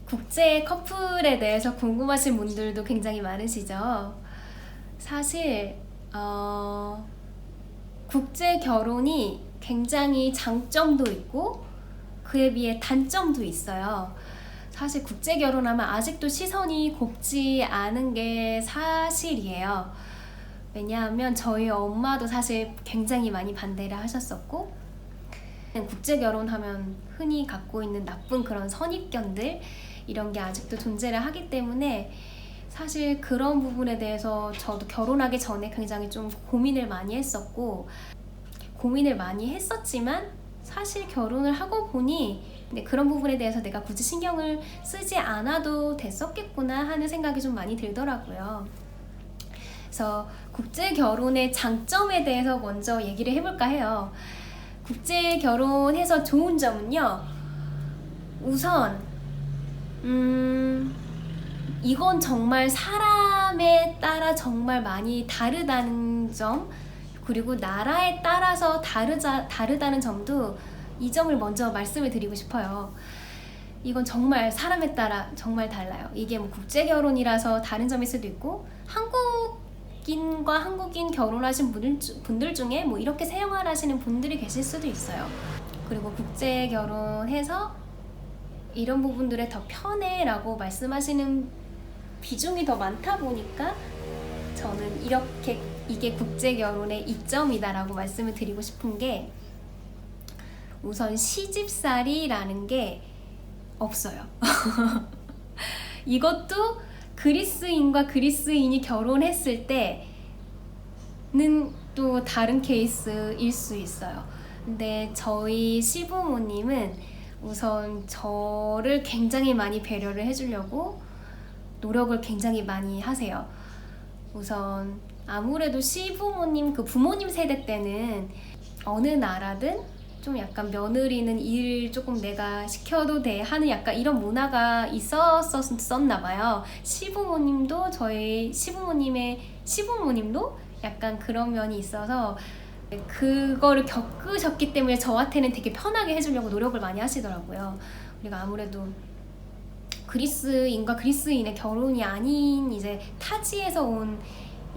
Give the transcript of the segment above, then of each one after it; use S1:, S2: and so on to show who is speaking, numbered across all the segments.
S1: 국제 커플에 대해서 궁금하신 분들도 굉장히 많으시죠? 사실 국제 결혼이 굉장히 장점도 있고 그에 비해 단점도 있어요. 사실 국제 결혼하면 아직도 시선이 곱지 않은 게 사실이에요. 왜냐하면 저희 엄마도 사실 굉장히 많이 반대를 하셨었고, 국제 결혼하면 흔히 갖고 있는 나쁜 그런 선입견들 이런 게 아직도 존재를 하기 때문에 사실 그런 부분에 대해서 저도 결혼하기 전에 굉장히 좀 고민을 많이 했었지만 사실 결혼을 하고 보니 그런 부분에 대해서 내가 굳이 신경을 쓰지 않아도 됐었겠구나 하는 생각이 좀 많이 들더라고요. 그래서 국제 결혼의 장점에 대해서 먼저 얘기를 해볼까 해요. 국제 결혼해서 좋은 점은요, 우선 이건 정말 사람에 따라 정말 많이 다르다는 점, 그리고 나라에 따라서 다르다는 점도, 이 점을 먼저 말씀을 드리고 싶어요. 이건 정말 사람에 따라 정말 달라요. 이게 뭐 국제 결혼이라서 다른 점일 수도 있고, 한국인과 한국인 결혼하신 분들 중에 뭐 이렇게 생활하시는 분들이 계실 수도 있어요. 그리고 국제 결혼해서 이런 부분들에 더 편해 라고 말씀하시는 비중이 더 많다 보니까 저는 이게 국제 결혼의 이점이다 라고 말씀을 드리고 싶은 게, 우선 시집살이라는 게 없어요. 이것도 그리스인과 그리스인이 결혼했을 때는 또 다른 케이스일 수 있어요. 근데 저희 시부모님은 우선 저를 굉장히 많이 배려를 해주려고 노력을 굉장히 많이 하세요. 우선 아무래도 시부모님, 부모님 세대 때는 어느 나라든 좀 약간 며느리는 일 조금 내가 시켜도 돼 하는 약간 이런 문화가 있었었나 봐요. 시부모님도, 저희 시부모님의 시부모님도 약간 그런 면이 있어서 그거를 겪으셨기 때문에 저한테는 되게 편하게 해주려고 노력을 많이 하시더라고요. 우리가 아무래도 그리스인과 그리스인의 결혼이 아닌 이제 타지에서 온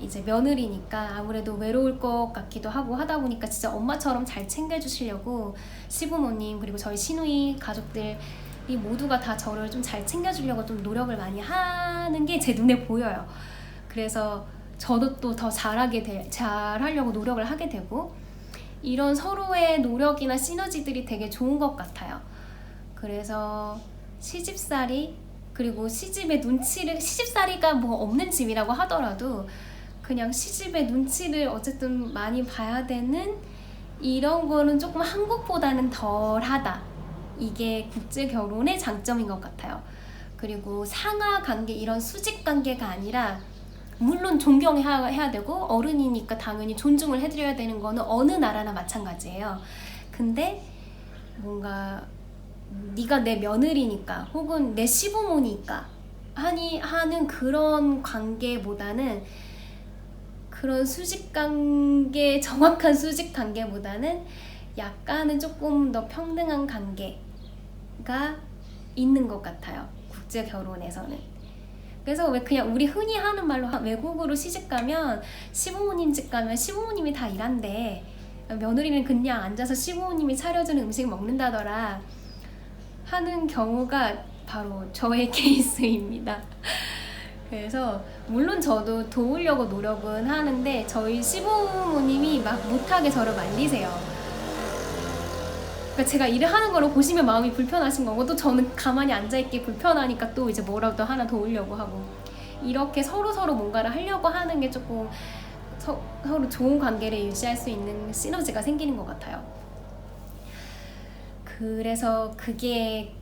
S1: 이제 며느리니까 아무래도 외로울 것 같기도 하고 하다 보니까 진짜 엄마처럼 잘 챙겨주시려고 시부모님 그리고 저희 시누이 가족들이 모두가 다 저를 좀 잘 챙겨주려고 좀 노력을 많이 하는 게 제 눈에 보여요. 그래서 저도 또 더 잘하려고 노력을 하게 되고, 이런 서로의 노력이나 시너지들이 되게 좋은 것 같아요. 그래서 시집살이, 그리고 시집살이가 뭐 없는 집이라고 하더라도 그냥 시집의 눈치를 어쨌든 많이 봐야 되는 이런 거는 조금 한국보다는 덜하다. 이게 국제 결혼의 장점인 것 같아요. 그리고 상하 관계, 이런 수직 관계가 아니라, 물론 존경해야 되고 어른이니까 당연히 존중을 해드려야 되는 거는 어느 나라나 마찬가지예요. 근데 뭔가 네가 내 며느리니까 혹은 내 시부모니까 하는 그런 관계보다는, 그런 수직관계, 정확한 수직관계보다는 약간은 조금 더 평등한 관계가 있는 것 같아요, 국제 결혼에서는. 그래서 왜 그냥 우리 흔히 하는 말로 외국으로 시집가면, 시부모님 집 가면 시부모님이 다 일한대, 며느리는 그냥 앉아서 시부모님이 차려주는 음식 먹는다더라 하는 경우가 바로 저의 케이스입니다. 그래서 물론 저도 도우려고 노력은 하는데 저희 시부모님이 막 못하게 저를 말리세요. 그러니까 제가 일을 하는 거를 보시면 마음이 불편하신 거고, 또 저는 가만히 앉아있기 불편하니까 또 이제 뭐라도 하나 도우려고 하고, 이렇게 서로 뭔가를 하려고 하는 게 조금 서로 좋은 관계를 유지할 수 있는 시너지가 생기는 것 같아요. 그래서 그게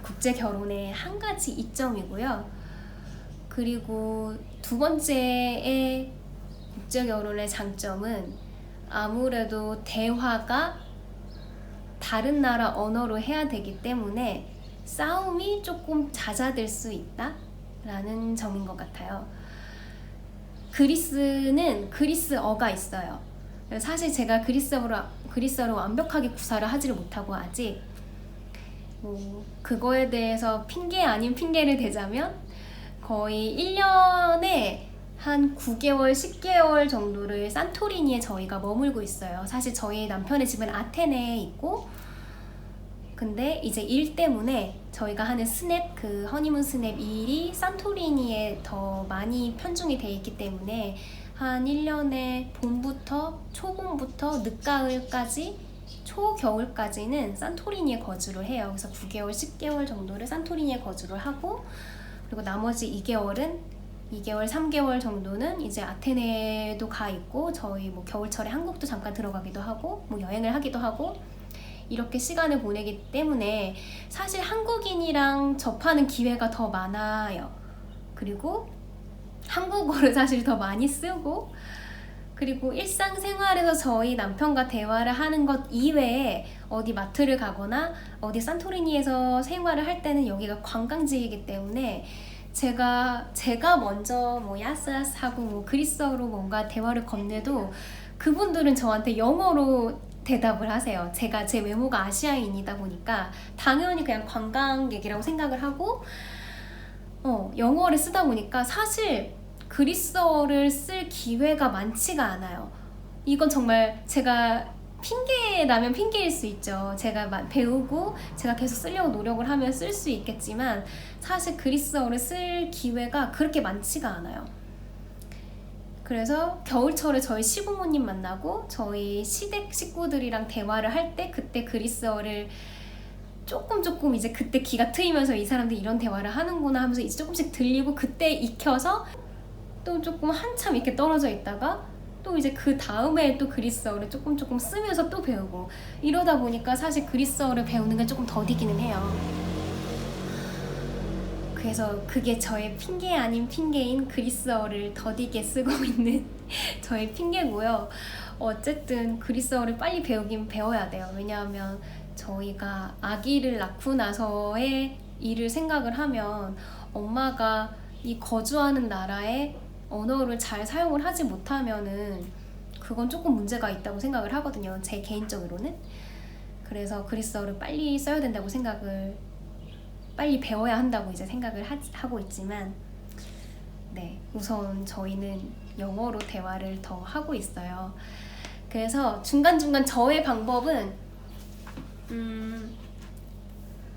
S1: 국제 결혼의 한 가지 이점이고요. 그리고 두 번째의 국제 결혼의 장점은 아무래도 대화가 다른 나라 언어로 해야 되기 때문에 싸움이 조금 잦아들 수 있다라는 점인 것 같아요. 그리스는 그리스어가 있어요. 사실 제가 그리스어를 완벽하게 구사를 하지를 못하고 아직 뭐 그거에 대해서 핑계 아닌 핑계를 대자면 거의 1년에 한 9개월, 10개월 정도를 산토리니에 저희가 머물고 있어요. 사실 저희 남편의 집은 아테네에 있고, 근데 이제 일 때문에 저희가 하는 스냅, 그 허니문 스냅 일이 산토리니에 더 많이 편중이 돼 있기 때문에 한 1년에 봄부터 초봄부터 늦가을까지 초겨울까지는 산토리니에 거주를 해요. 그래서 9개월, 10개월 정도를 산토리니에 거주를 하고, 그리고 나머지 2개월, 3개월 정도는 이제 아테네도 가 있고, 저희 뭐 겨울철에 한국도 잠깐 들어가기도 하고, 뭐 여행을 하기도 하고, 이렇게 시간을 보내기 때문에 사실 한국인이랑 접하는 기회가 더 많아요. 그리고 한국어를 사실 더 많이 쓰고, 그리고 일상생활에서 저희 남편과 대화를 하는 것 이외에 어디 마트를 가거나 어디 산토리니에서 생활을 할 때는 여기가 관광지이기 때문에 제가 먼저 뭐 야스야스 하고 뭐 그리스어로 뭔가 대화를 건네도 그분들은 저한테 영어로 대답을 하세요. 제 외모가 아시아인이다 보니까 당연히 그냥 관광객이라고 생각을 하고 영어를 쓰다 보니까 사실 그리스어를 쓸 기회가 많지가 않아요. 이건 정말 제가 핑계라면 핑계일 수 있죠. 제가 배우고 제가 계속 쓰려고 노력을 하면 쓸 수 있겠지만 사실 그리스어를 쓸 기회가 그렇게 많지가 않아요. 그래서 겨울철에 저희 시부모님 만나고 저희 시댁 식구들이랑 대화를 할 때 그때 그리스어를 조금 이제 그때 귀가 트이면서 이 사람들이 이런 대화를 하는구나 하면서 이제 조금씩 들리고 그때 익혀서 또 조금 한참 이렇게 떨어져 있다가 또 이제 그 다음에 또 그리스어를 조금 쓰면서 또 배우고 이러다 보니까 사실 그리스어를 배우는 게 조금 더디기는 해요. 그래서 그게 저의 핑계 아닌 핑계인 그리스어를 더디게 쓰고 있는 저의 핑계고요. 어쨌든 그리스어를 빨리 배우긴 배워야 돼요. 왜냐하면 저희가 아기를 낳고 나서의 일을 생각을 하면 엄마가 이 거주하는 나라의 언어를 잘 사용을 하지 못하면은 그건 조금 문제가 있다고 생각을 하거든요. 제 개인적으로는. 그래서 그리스어를 빨리 써야 된다고 빨리 배워야 한다고 이제 생각을 하고 있지만 네, 우선 저희는 영어로 대화를 더 하고 있어요. 그래서 중간중간 저의 방법은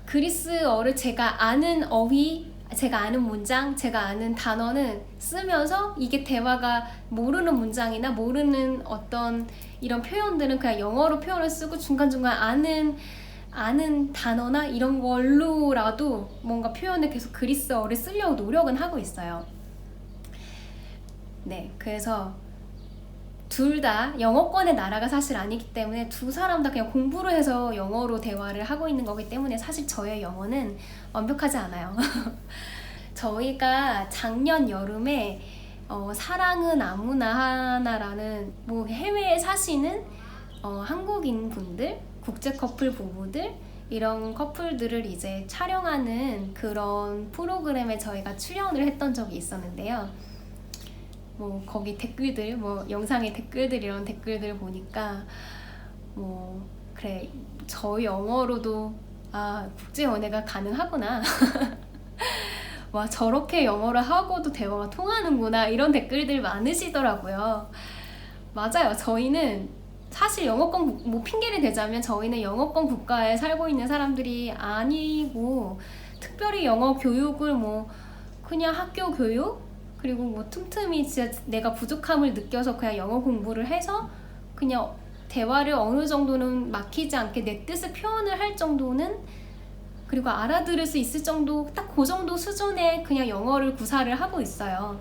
S1: 그리스어를 제가 아는 어휘, 제가 아는 문장, 제가 아는 단어는 쓰면서 이게 대화가 모르는 문장이나 모르는 어떤 이런 표현들은 그냥 영어로 표현을 쓰고 중간중간 아는 단어나 이런 걸로라도 뭔가 표현을 계속 그리스어를 쓰려고 노력은 하고 있어요. 네, 그래서 둘 다 영어권의 나라가 사실 아니기 때문에 두 사람 다 그냥 공부를 해서 영어로 대화를 하고 있는 거기 때문에 사실 저의 영어는 완벽하지 않아요. 저희가 작년 여름에 사랑은 아무나 하나라는 뭐 해외에 사시는 한국인 분들, 국제 커플 부부들 이런 커플들을 이제 촬영하는 그런 프로그램에 저희가 출연을 했던 적이 있었는데요. 뭐 거기 댓글들, 뭐 영상의 댓글들 이런 댓글들 보니까 뭐 그래 저 영어로도 국제 연애가 가능하구나. 와 저렇게 영어를 하고도 대화가 통하는구나 이런 댓글들 많으시더라고요. 맞아요. 저희는 사실 영어권 뭐 핑계를 대자면 저희는 영어권 국가에 살고 있는 사람들이 아니고 특별히 영어 교육을 뭐 그냥 학교 교육 그리고 뭐 틈틈이 진짜 내가 부족함을 느껴서 그냥 영어 공부를 해서 그냥 대화를 어느 정도는 막히지 않게 내 뜻을 표현을 할 정도는 그리고 알아들을 수 있을 정도 딱 그 정도 수준의 그냥 영어를 구사를 하고 있어요.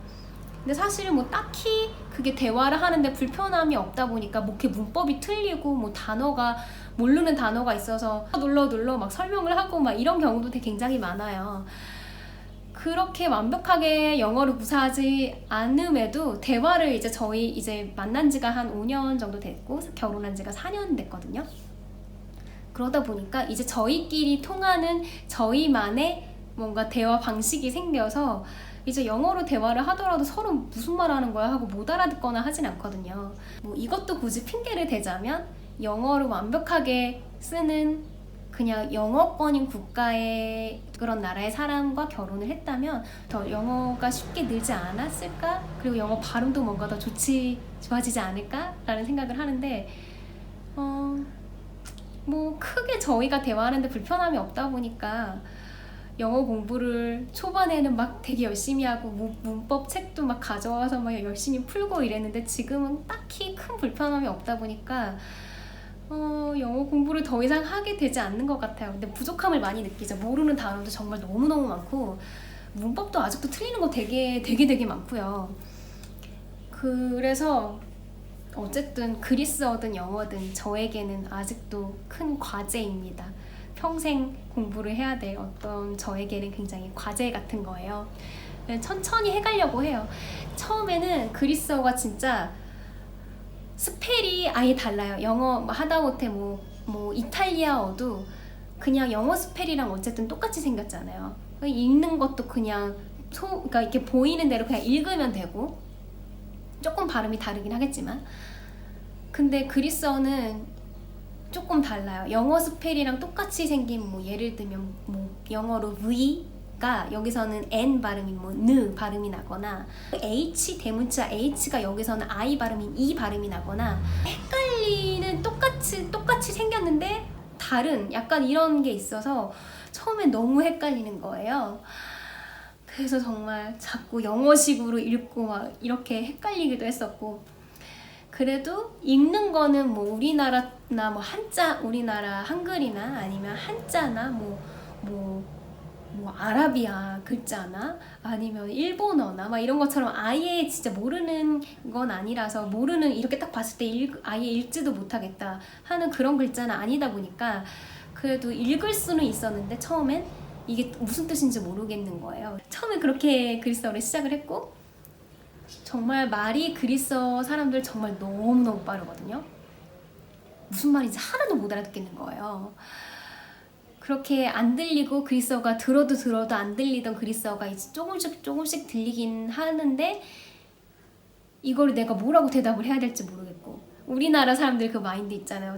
S1: 근데 사실은 뭐 딱히 그게 대화를 하는데 불편함이 없다 보니까 뭐 이렇게 문법이 틀리고 뭐 단어가 모르는 단어가 있어서 눌러 막 설명을 하고 막 이런 경우도 되게 굉장히 많아요. 그렇게 완벽하게 영어를 구사하지 않음에도 대화를 이제 저희 이제 만난 지가 한 5년 정도 됐고 결혼한 지가 4년 됐거든요. 그러다 보니까 이제 저희끼리 통하는 저희만의 뭔가 대화 방식이 생겨서 이제 영어로 대화를 하더라도 서로 무슨 말 하는 거야 하고 못 알아듣거나 하진 않거든요. 뭐 이것도 굳이 핑계를 대자면 영어를 완벽하게 쓰는 그냥 영어권인 국가의 그런 나라의 사람과 결혼을 했다면 더 영어가 쉽게 늘지 않았을까? 그리고 영어 발음도 뭔가 더 좋아지지 않을까라는 생각을 하는데 뭐 크게 저희가 대화하는데 불편함이 없다 보니까 영어 공부를 초반에는 막 되게 열심히 하고 문법 책도 막 가져와서 막 열심히 풀고 이랬는데 지금은 딱히 큰 불편함이 없다 보니까 영어 공부를 더 이상 하게 되지 않는 것 같아요. 근데 부족함을 많이 느끼죠. 모르는 단어도 정말 너무너무 많고 문법도 아직도 틀리는 거 되게 많고요. 그래서 어쨌든 그리스어든 영어든 저에게는 아직도 큰 과제입니다. 평생 공부를 해야 될 어떤 저에게는 굉장히 과제 같은 거예요. 천천히 해가려고 해요. 처음에는 그리스어가 진짜 스펠이 아예 달라요. 영어 하다못해 뭐 이탈리아어도 그냥 영어 스펠이랑 어쨌든 똑같이 생겼잖아요. 읽는 것도 그냥 그러니까 이렇게 보이는 대로 그냥 읽으면 되고 조금 발음이 다르긴 하겠지만 근데 그리스어는 조금 달라요. 영어 스펠이랑 똑같이 생긴 뭐 예를 들면 뭐 영어로 V가 여기서는 N 발음이 뭐 N 발음이 나거나 H 대문자 H가 여기서는 I 발음인 E 발음이 나거나 헷갈리는 똑같이 생겼는데 다른 약간 이런 게 있어서 처음엔 너무 헷갈리는 거예요. 그래서 정말 자꾸 영어식으로 읽고 막 이렇게 헷갈리기도 했었고 그래도 읽는 거는 뭐 우리나라나 뭐 한자 우리나라 한글이나 아니면 한자나 뭐 아라비아 글자나 아니면 일본어나 막 이런 것처럼 아예 진짜 모르는 건 아니라서 모르는 이렇게 딱 봤을 때 아예 읽지도 못하겠다 하는 그런 글자는 아니다 보니까 그래도 읽을 수는 있었는데 처음엔 이게 무슨 뜻인지 모르겠는 거예요. 처음에 그렇게 그리스어를 시작을 했고 정말 말이 그리스어 사람들 정말 너무너무 빠르거든요. 무슨 말인지 하나도 못 알아듣겠는 거예요. 그렇게 안 들리고 그리스어가 들어도 안 들리던 그리스어가 이제 조금씩 들리긴 하는데 이걸 내가 뭐라고 대답을 해야 될지 모르겠고 우리나라 사람들 그 마인드 있잖아요.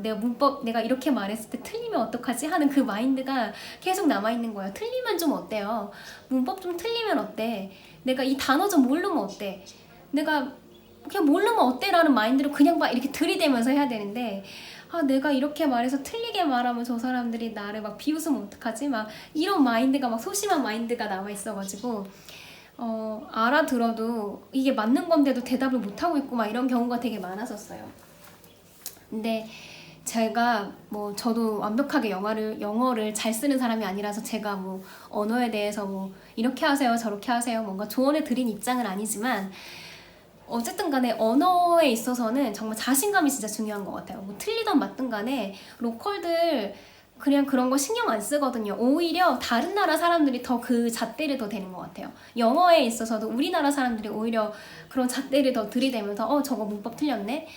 S1: 내가 이렇게 말했을 때 틀리면 어떡하지? 하는 그 마인드가 계속 남아있는 거예요. 틀리면 좀 어때요? 문법 좀 틀리면 어때? 내가 이 단어 좀 모르면 어때? 내가 그냥 모르면 어때? 라는 마인드로 그냥 막 이렇게 들이대면서 해야 되는데 내가 이렇게 말해서 틀리게 말하면 저 사람들이 나를 막 비웃으면 어떡하지? 막 이런 마인드가 막 소심한 마인드가 남아있어가지고 알아들어도 이게 맞는 건데도 대답을 못하고 있고 막 이런 경우가 되게 많았었어요. 근데 제가 뭐 저도 완벽하게 영어를 잘 쓰는 사람이 아니라서 제가 뭐 언어에 대해서 뭐 이렇게 하세요 저렇게 하세요 뭔가 조언해 드린 입장은 아니지만 어쨌든 간에 언어에 있어서는 정말 자신감이 진짜 중요한 것 같아요. 뭐 틀리던 맞든 간에 로컬들 그냥 그런 거 신경 안 쓰거든요. 오히려 다른 나라 사람들이 더 그 잣대를 더 대는 것 같아요. 영어에 있어서도 우리나라 사람들이 오히려 그런 잣대를 더 들이대면서 저거 문법 틀렸네?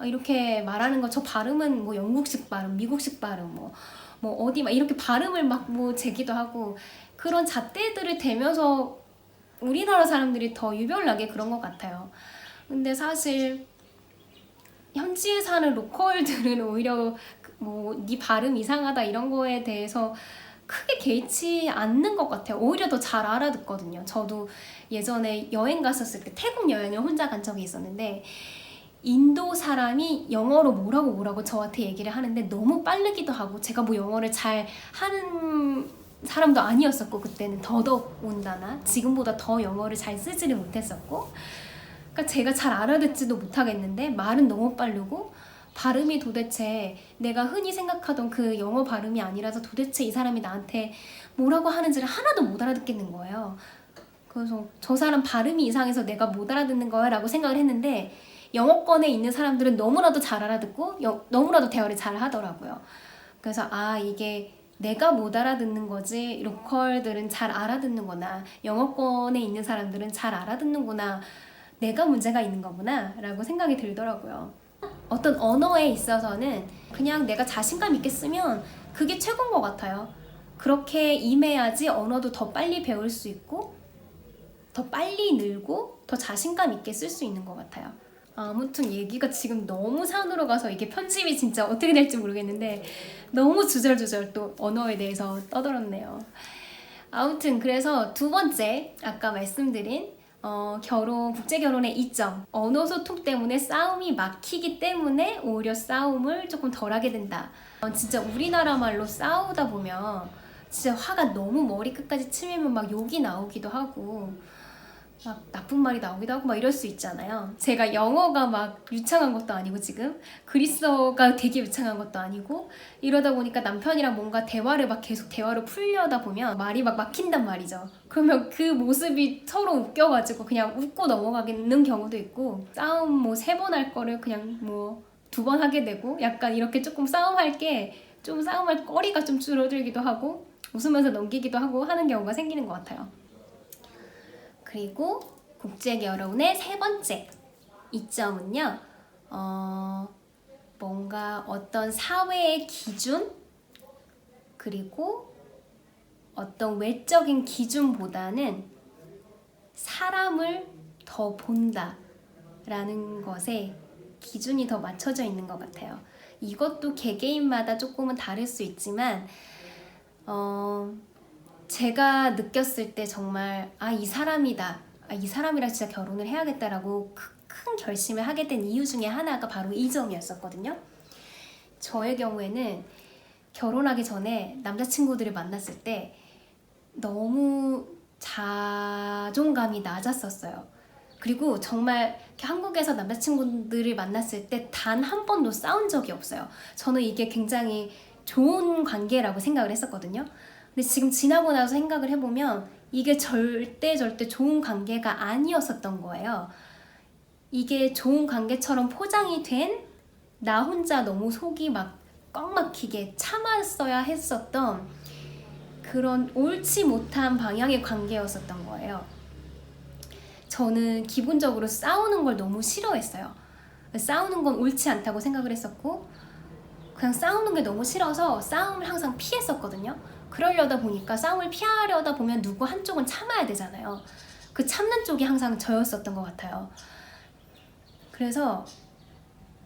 S1: 이렇게 말하는 거 저 발음은 뭐 영국식 발음, 미국식 발음 뭐 어디 막 이렇게 발음을 막 뭐 제기도 하고 그런 잣대들을 대면서 우리나라 사람들이 더 유별나게 그런 것 같아요. 근데 사실 현지에 사는 로컬들은 오히려 뭐 네 발음 이상하다 이런 거에 대해서 크게 개의치 않는 것 같아요. 오히려 더 잘 알아듣거든요. 저도 예전에 여행 갔었을 때 태국 여행을 혼자 간 적이 있었는데 인도 사람이 영어로 뭐라고 저한테 얘기를 하는데 너무 빠르기도 하고 제가 뭐 영어를 잘 하는 사람도 아니었었고 그때는 더더군다나 지금보다 더 영어를 잘 쓰지를 못했었고 그러니까 제가 잘 알아듣지도 못하겠는데 말은 너무 빠르고 발음이 도대체 내가 흔히 생각하던 그 영어 발음이 아니라서 도대체 이 사람이 나한테 뭐라고 하는지를 하나도 못 알아듣겠는 거예요. 그래서 저 사람 발음이 이상해서 내가 못 알아듣는 거야 라고 생각을 했는데 영어권에 있는 사람들은 너무나도 잘 알아듣고 너무나도 대화를 잘 하더라고요. 그래서 이게 내가 못 알아듣는 거지 로컬들은 잘 알아듣는구나. 영어권에 있는 사람들은 잘 알아듣는구나. 내가 문제가 있는 거구나 라고 생각이 들더라고요. 어떤 언어에 있어서는 그냥 내가 자신감 있게 쓰면 그게 최고인 것 같아요. 그렇게 임해야지 언어도 더 빨리 배울 수 있고 더 빨리 늘고 더 자신감 있게 쓸 수 있는 것 같아요. 아무튼 얘기가 지금 너무 산으로 가서 이게 편집이 진짜 어떻게 될지 모르겠는데 너무 주절주절 또 언어에 대해서 떠들었네요. 아무튼 그래서 두 번째 아까 말씀드린 국제 결혼의 이점, 언어 소통 때문에 싸움이 막히기 때문에 오히려 싸움을 조금 덜하게 된다. 진짜 우리나라 말로 싸우다 보면 진짜 화가 너무 머리끝까지 치밀면 막 욕이 나오기도 하고 막 나쁜 말이 나오기도 하고 막 이럴 수 있잖아요. 제가 영어가 막 유창한 것도 아니고 지금 그리스어가 되게 유창한 것도 아니고 이러다 보니까 남편이랑 뭔가 대화를 막 계속 대화를 풀려다 보면 말이 막 막힌단 말이죠. 그러면 그 모습이 서로 웃겨가지고 그냥 웃고 넘어가는 경우도 있고 싸움 뭐 3번 할 거를 그냥 뭐 2번 하게 되고 약간 이렇게 조금 싸움할 게 좀 싸움할 거리가 좀 줄어들기도 하고 웃으면서 넘기기도 하고 하는 경우가 생기는 것 같아요. 그리고 국제 결혼의 3번째 이점은요, 뭔가 어떤 사회의 기준 그리고 어떤 외적인 기준보다는 사람을 더 본다라는 것에 기준이 더 맞춰져 있는 것 같아요. 이것도 개개인마다 조금은 다를 수 있지만 제가 느꼈을 때 정말 이 사람이다. 이 사람이랑 진짜 결혼을 해야겠다라고 큰 결심을 하게 된 이유 중에 하나가 바로 이 점이었었거든요. 저의 경우에는 결혼하기 전에 남자친구들을 만났을 때 너무 자존감이 낮았었어요. 그리고 정말 한국에서 남자친구들을 만났을 때 단 한 번도 싸운 적이 없어요. 저는 이게 굉장히 좋은 관계라고 생각을 했었거든요. 근데 지금 지나고 나서 생각을 해보면 이게 절대 좋은 관계가 아니었었던 거예요. 이게 좋은 관계처럼 포장이 된 나 혼자 너무 속이 막 꽉 막히게 참았어야 했었던 그런 옳지 못한 방향의 관계였었던 거예요. 저는 기본적으로 싸우는 걸 너무 싫어했어요. 싸우는 건 옳지 않다고 생각을 했었고 그냥 싸우는 게 너무 싫어서 싸움을 항상 피했었거든요. 그러려다 보니까 싸움을 피하려다 보면 누구 한쪽은 참아야 되잖아요. 그 참는 쪽이 항상 저였었던 것 같아요. 그래서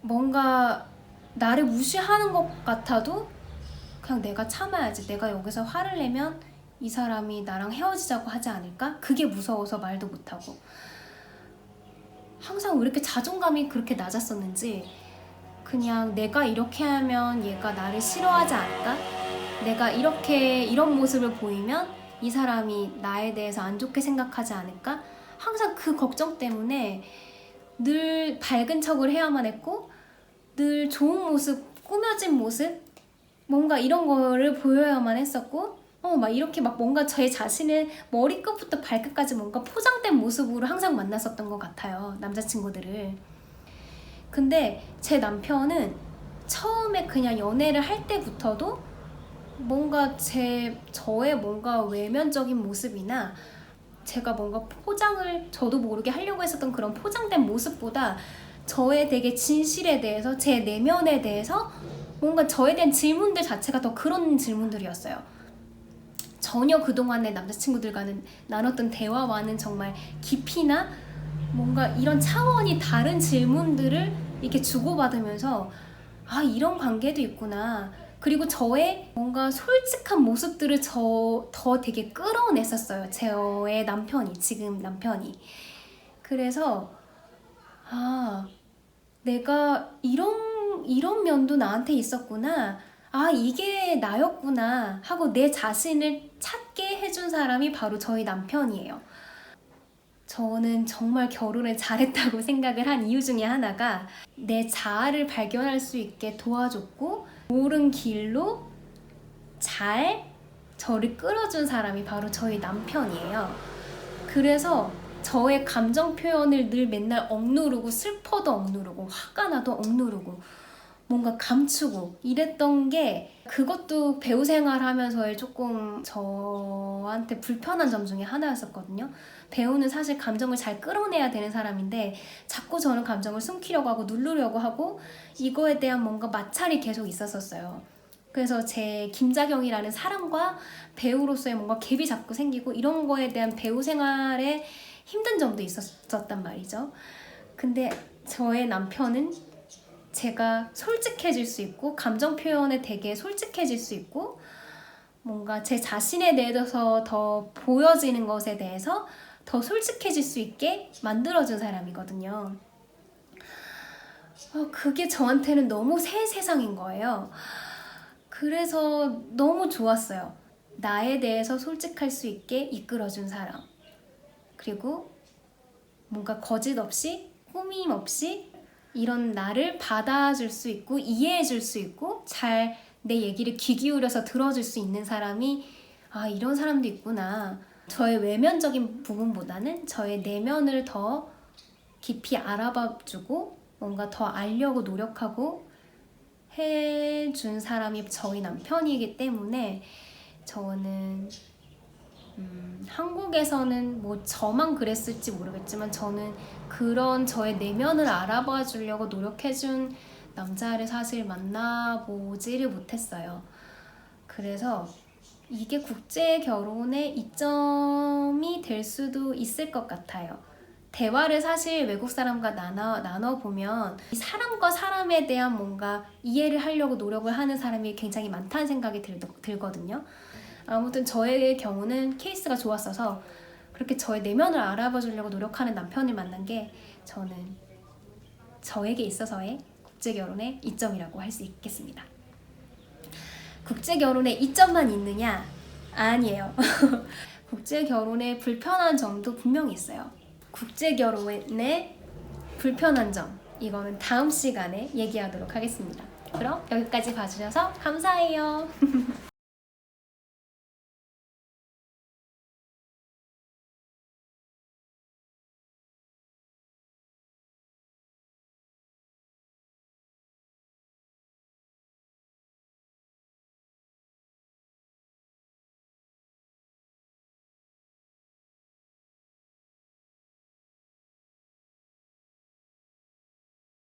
S1: 뭔가 나를 무시하는 것 같아도 그냥 내가 참아야지. 내가 여기서 화를 내면 이 사람이 나랑 헤어지자고 하지 않을까? 그게 무서워서 말도 못하고 항상 왜 이렇게 자존감이 그렇게 낮았었는지 그냥 내가 이렇게 하면 얘가 나를 싫어하지 않을까? 내가 이런 모습을 보이면 이 사람이 나에 대해서 안 좋게 생각하지 않을까? 항상 그 걱정 때문에 늘 밝은 척을 해야만 했고 늘 좋은 모습, 꾸며진 모습 뭔가 이런 거를 보여야만 했었고 막 이렇게 막 뭔가 제 자신을 머리끝부터 발끝까지 뭔가 포장된 모습으로 항상 만났었던 것 같아요. 남자친구들을. 근데 제 남편은 처음에 그냥 연애를 할 때부터도 뭔가 저의 뭔가 외면적인 모습이나 제가 뭔가 포장을 저도 모르게 하려고 했었던 그런 포장된 모습보다 저의 되게 진실에 대해서 제 내면에 대해서 뭔가 저에 대한 질문들 자체가 더 그런 질문들이었어요. 전혀 그동안의 남자친구들과는 나눴던 대화와는 정말 깊이나 뭔가 이런 차원이 다른 질문들을 이렇게 주고받으면서 이런 관계도 있구나. 그리고 저의 뭔가 솔직한 모습들을 더 되게 끌어냈었어요. 저의 남편이, 지금 남편이. 그래서 내가 이런 면도 나한테 있었구나. 이게 나였구나 하고 내 자신을 찾게 해준 사람이 바로 저희 남편이에요. 저는 정말 결혼을 잘했다고 생각을 한 이유 중에 하나가 내 자아를 발견할 수 있게 도와줬고 옳은 길로 잘 저를 끌어준 사람이 바로 저희 남편이에요. 그래서 저의 감정 표현을 늘 맨날 억누르고 슬퍼도 억누르고 화가 나도 억누르고 뭔가 감추고 이랬던 게 그것도 배우 생활하면서의 조금 저한테 불편한 점 중에 하나였었거든요. 배우는 사실 감정을 잘 끌어내야 되는 사람인데 자꾸 저는 감정을 숨기려고 하고 누르려고 하고 이거에 대한 뭔가 마찰이 계속 있었어요. 그래서 제 김자경이라는 사람과 배우로서의 뭔가 갭이 자꾸 생기고 이런 거에 대한 배우 생활에 힘든 점도 있었단 말이죠. 근데 저의 남편은 제가 솔직해질 수 있고 감정 표현에 되게 솔직해질 수 있고 뭔가 제 자신에 대해서 더 보여지는 것에 대해서 더 솔직해질 수 있게 만들어준 사람이거든요. 그게 저한테는 너무 새 세상인 거예요. 그래서 너무 좋았어요. 나에 대해서 솔직할 수 있게 이끌어준 사람. 그리고 뭔가 거짓 없이 꾸밈 없이 이런 나를 받아줄 수 있고 이해해줄 수 있고 잘 내 얘기를 귀 기울여서 들어줄 수 있는 사람이 이런 사람도 있구나. 저의 외면적인 부분보다는 저의 내면을 더 깊이 알아봐주고 뭔가 더 알려고 노력하고 해준 사람이 저희 남편이기 때문에 저는 한국에서는 뭐 저만 그랬을지 모르겠지만 저는 그런 저의 내면을 알아봐 주려고 노력해준 남자를 사실 만나보지를 못했어요. 그래서 이게 국제 결혼의 이점이 될 수도 있을 것 같아요. 대화를 사실 외국 사람과 나눠보면 사람과 사람에 대한 뭔가 이해를 하려고 노력을 하는 사람이 굉장히 많다는 생각이 들거든요. 아무튼 저의 경우는 케이스가 좋았어서 그렇게 저의 내면을 알아봐 주려고 노력하는 남편을 만난 게 저는 저에게 있어서의 국제결혼의 이점이라고 할 수 있겠습니다. 국제결혼의 이점만 있느냐? 아니에요. 국제결혼의 불편한 점도 분명히 있어요. 국제결혼의 불편한 점, 이거는 다음 시간에 얘기하도록 하겠습니다. 그럼 여기까지 봐주셔서 감사해요.